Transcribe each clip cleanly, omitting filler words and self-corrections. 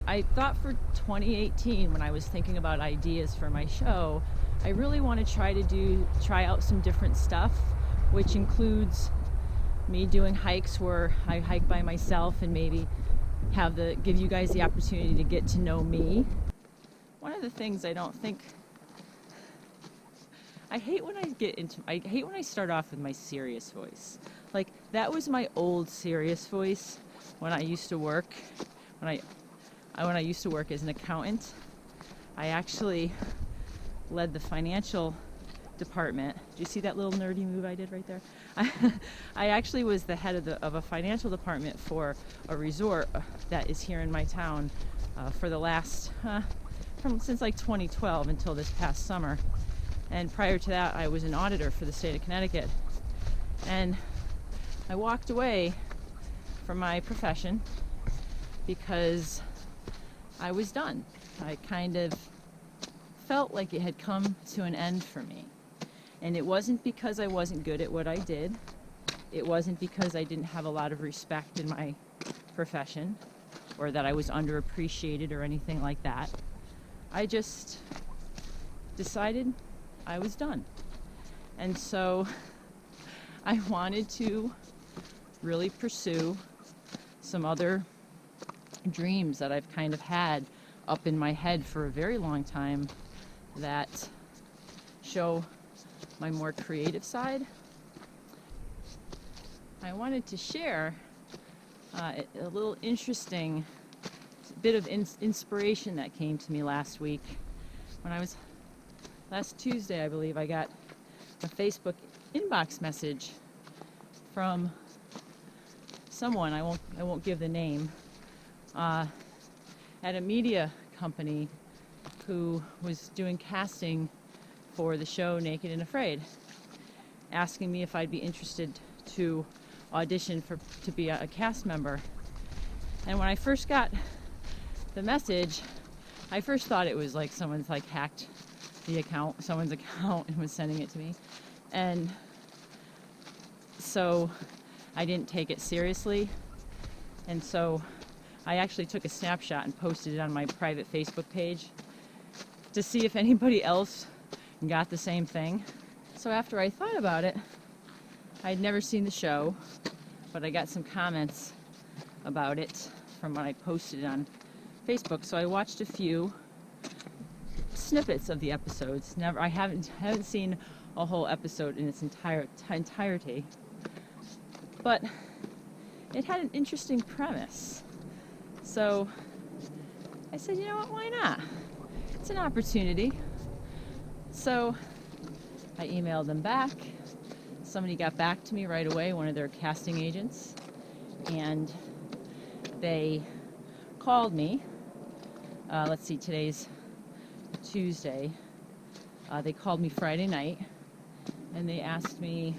I thought for 2018, when I was thinking about ideas for my show, I really want to try out some different stuff, which includes me doing hikes where I hike by myself and maybe give you guys the opportunity to get to know me. One of the things I hate when I start off with my serious voice. Like, that was my old serious voice when I used to work, when I used to work as an accountant. I actually led the financial department. Do you see that little nerdy move I did right there? I actually was the head of a financial department for a resort that is here in my town for the last, since like 2012 until this past summer. And prior to that, I was an auditor for the state of Connecticut. And I walked away from my profession because I was done. I kind of felt like it had come to an end for me. And it wasn't because I wasn't good at what I did. It wasn't because I didn't have a lot of respect in my profession or that I was underappreciated or anything like that. I just decided I was done. And so I wanted to really pursue some other dreams that I've kind of had up in my head for a very long time that show my more creative side. I wanted to share a little interesting bit of inspiration that came to me last week. Last Tuesday, I believe, I got a Facebook inbox message from someone, I won't give the name, at a media company who was doing casting for the show Naked and Afraid, asking me if I'd be interested to audition to be a cast member. And when I first got the message, I first thought it was like someone's hacked someone's account and was sending it to me. And so I didn't take it seriously. And so I actually took a snapshot and posted it on my private Facebook page to see if anybody else got the same thing. So after I thought about it, I'd never seen the show, but I got some comments about it from when I posted it on Facebook. So I watched a few snippets of the episodes. I haven't seen a whole episode in its entirety. But it had an interesting premise. So I said, you know what, why not? It's an opportunity. So I emailed them back. Somebody got back to me right away, one of their casting agents, and they called me. Let's see, today's Tuesday. They called me Friday night, and they asked me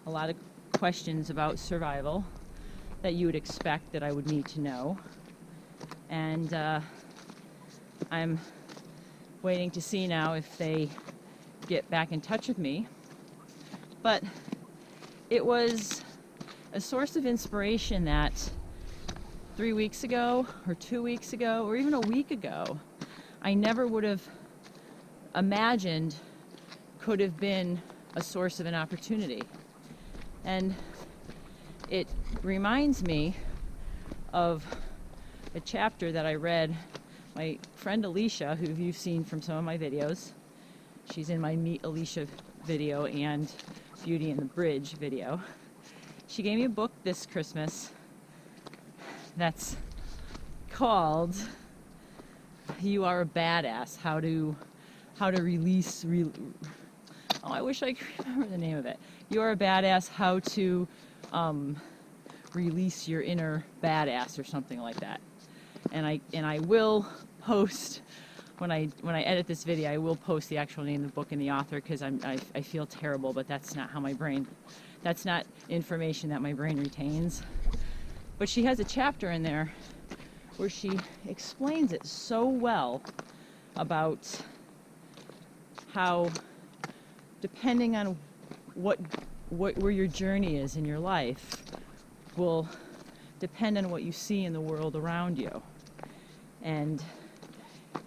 a lot of questions about survival that you would expect that I would need to know. And I'm waiting to see now if they get back in touch with me. But it was a source of inspiration that 3 weeks ago or 2 weeks ago or even a week ago, I never would have imagined could have been a source of an opportunity. And it reminds me of a chapter that I read. My friend Alicia, who you've seen from some of my videos, she's in my Meet Alicia video and Beauty and the Bridge video. She gave me a book this Christmas that's called You Are a Badass, How to Release... I wish I could remember the name of it. You Are a Badass, How to Release Your Inner Badass, or something like that. And I will post, when I edit this video, I will post the actual name of the book and the author, because I feel terrible, but that's not that's not information that my brain retains. But she has a chapter in there where she explains it so well about how, depending on where your journey is in your life, will depend on what you see in the world around you. And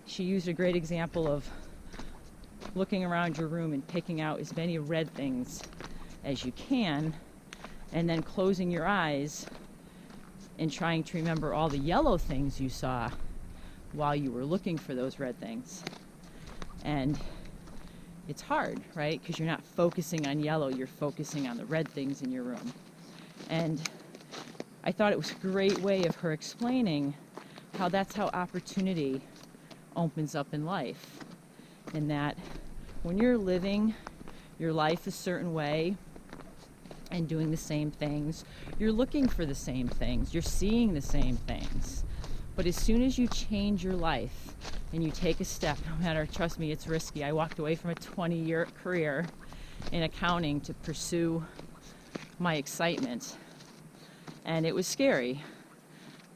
she used a great example of looking around your room and picking out as many red things as you can, and then closing your eyes and trying to remember all the yellow things you saw while you were looking for those red things. And it's hard, right? Because you're not focusing on yellow, you're focusing on the red things in your room. And I thought it was a great way of her explaining how that's how opportunity opens up in life. And that when you're living your life a certain way and doing the same things, you're looking for the same things, you're seeing the same things. But as soon as you change your life and you take a step, no matter, trust me, it's risky. I walked away from a 20-year career in accounting to pursue my excitement. And it was scary.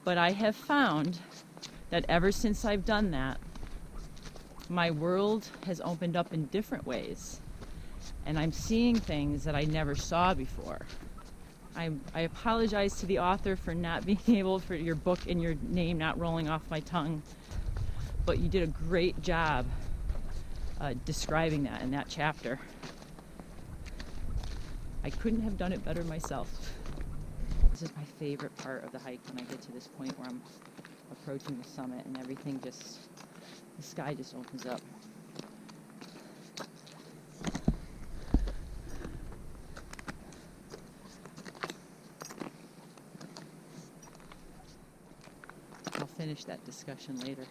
But I have found that ever since I've done that, my world has opened up in different ways. And I'm seeing things that I never saw before. I apologize to the author for not being able, for your book and your name not rolling off my tongue. But you did a great job describing that in that chapter. I couldn't have done it better myself. This is my favorite part of the hike, when I get to this point where I'm approaching the summit and everything just, the sky just opens up. I'll finish that discussion later.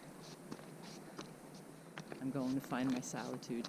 I'm going to find my solitude.